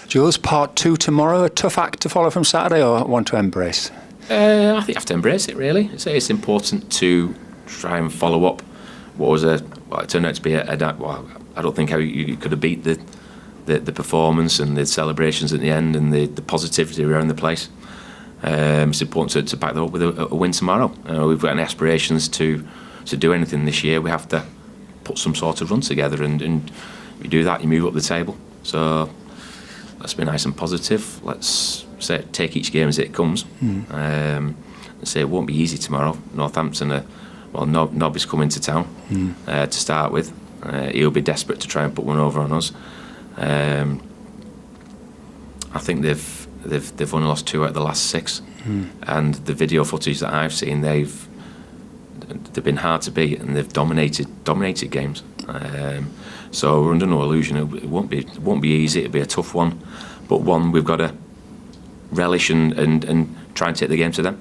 Jules, part 2 tomorrow, a tough act to follow from Saturday or one to embrace? I think you have to embrace it, really. It's important to try and follow up what was it turned out to be I don't think how you could have beat the performance and the celebrations at the end and the positivity around the place. It's important to back that up with a win tomorrow. We've got any aspirations to do anything this year. We have to put some sort of run together, and you do that, you move up the table. So let's be nice and positive. Let's take each game as it comes. And say it won't be easy tomorrow. Northampton Nob is coming to town to start with. He'll be desperate to try and put one over on us. I think they've only lost 2 out of the last 6, and the video footage that I've seen, they've been hard to beat, and they've dominated games. So we're under no illusion. It won't be easy. It'll be a tough one, but one we've got to relish and try and take the game to them.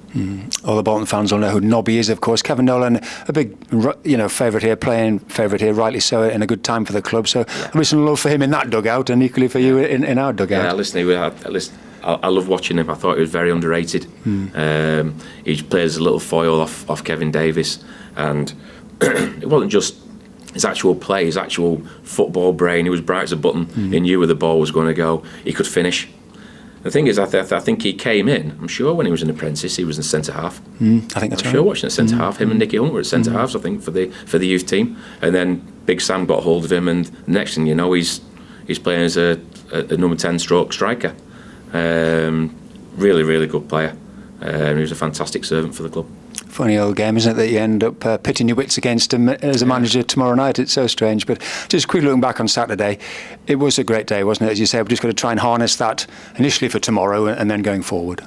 All the Bolton fans will know who Nobby is, of course. Kevin Nolan, a big favourite here, playing favourite here, rightly so, in a good time for the club. So there'll be some love for him in that dugout, and equally for you in our dugout. Yeah, listen, I love watching him. I thought he was very underrated. He plays a little foil off Kevin Davis, and it wasn't just his actual play, his actual football brain. He was bright as a button. He knew where the ball was going to go. He could finish. The thing is, I think he came in, I'm sure when he was an apprentice, he was in centre half. I think that's right. I'm sure watching at centre half, him and Nicky Hunt were at centre halves, I think, for the youth team. And then Big Sam got hold of him, and the next thing you know, he's playing as a number 10 stroke striker. Really, really good player. He was a fantastic servant for the club. Funny old game, isn't it, that you end up pitting your wits against him as a manager tomorrow night. It's so strange. But just quickly looking back on Saturday, it was a great day, wasn't it? As you say, we've just got to try and harness that initially for tomorrow and then going forward.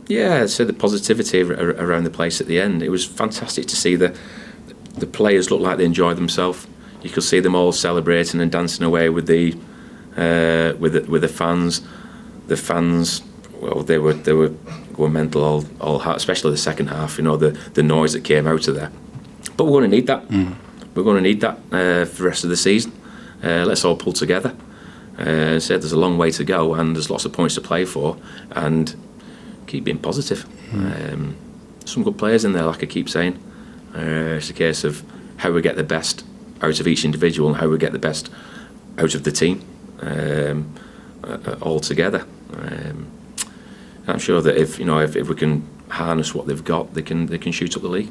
Yeah, so the positivity around the place at the end, it was fantastic to see the players look like they enjoyed themselves. You could see them all celebrating and dancing away with the fans. The fans, well, they were going mental all especially the second half. The noise that came out of there. But we're going to need that. We're going to need that for the rest of the season. Let's all pull together. Said there's a long way to go, and there's lots of points to play for, and keep being positive. Some good players in there, like I keep saying. It's a case of how we get the best out of each individual and how we get the best out of the team all together. I'm sure that if we can harness what they've got, they can shoot up the league.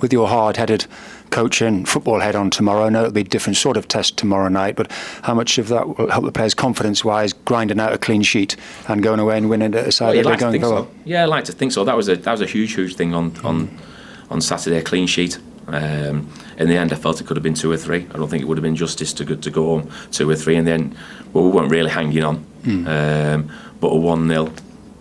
With your hard-headed coach and football head on tomorrow, I know it'll be a different sort of test tomorrow night, but how much of that will help the players confidence-wise, grinding out a clean sheet and going away and winning at a side that they're going to go up? Yeah, I'd like to think so. That was a huge thing on Saturday, a clean sheet. In the end, I felt it could have been 2 or 3. I don't think it would have been justice to go home 2 or 3 in the end. Well, we weren't really hanging on. But a 1-0,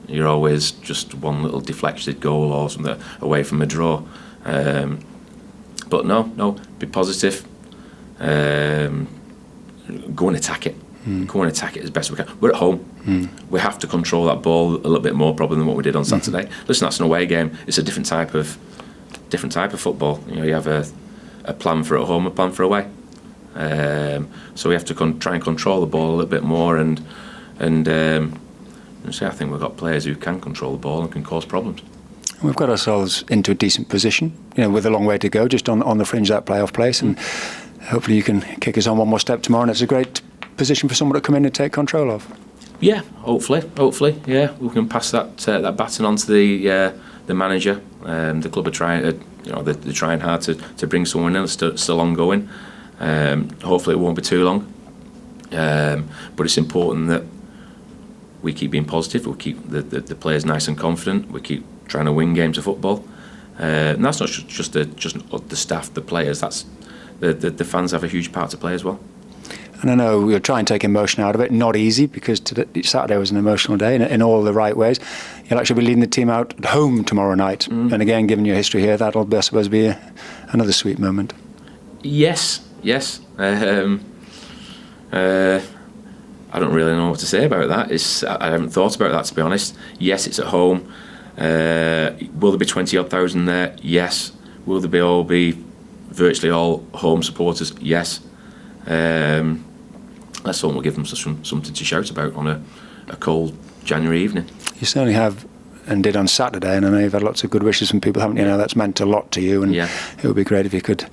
you're always just one little deflected goal or something away from a draw. But no, be positive. Go and attack it. Go and attack it as best we can. We're at home. We have to control that ball a little bit more probably than what we did on Saturday. Listen, that's an away game. It's a different type of football. You have a plan for at home, a plan for away. So we have to try and control the ball a little bit more, and so I think we've got players who can control the ball and can cause problems. We've got ourselves into a decent position, with a long way to go, just on the fringe of that playoff place, and hopefully you can kick us on one more step tomorrow, and it's a great position for someone to come in and take control of. Yeah, hopefully, yeah, we can pass that baton on to the manager. The club are trying, they're trying hard to bring someone in. It's still ongoing. Hopefully, it won't be too long. But it's important that we keep being positive. We keep the players nice and confident. We keep trying to win games of football. And that's not just the staff, the players. That's the fans have a huge part to play as well. And I know we'll try and take emotion out of it. Not easy, because Saturday was an emotional day in all the right ways. You'll actually be leading the team out at home tomorrow night. And again, given your history here, that'll be, I suppose, be another sweet moment. Yes. I don't really know what to say about that. I haven't thought about that, to be honest. Yes, it's at home. Will there be 20,000 odd there? Yes. Will there be virtually all home supporters? Yes. Let's hope we'll give them something to shout about on a cold January evening. You certainly have, and did on Saturday, and I know you've had lots of good wishes from people, haven't you? Now that's meant a lot to you, and Yeah. it would be great if you could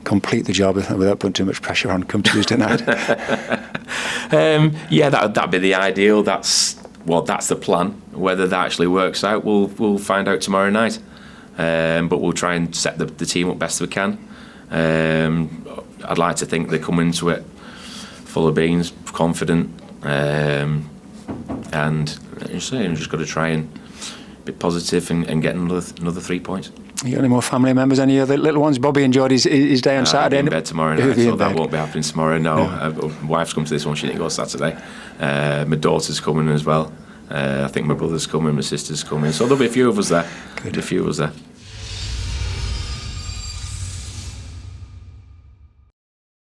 complete the job without putting too much pressure on come Tuesday night. Yeah, that'd be the ideal. That's the plan. Whether that actually works out, we'll find out tomorrow night. But we'll try and set the team up best we can. I'd like to think they come into it full of beans, confident, and you just got to try and be positive and get another 3 points. You got any more family members? Any other little ones? Bobby enjoyed his day on Saturday. In bed tomorrow night, so that won't be happening tomorrow. No, my wife's come to this one. She didn't go Saturday. My daughter's coming as well. I think my brother's coming, my sister's coming. So there'll be a few of us there. Good. A few of us there.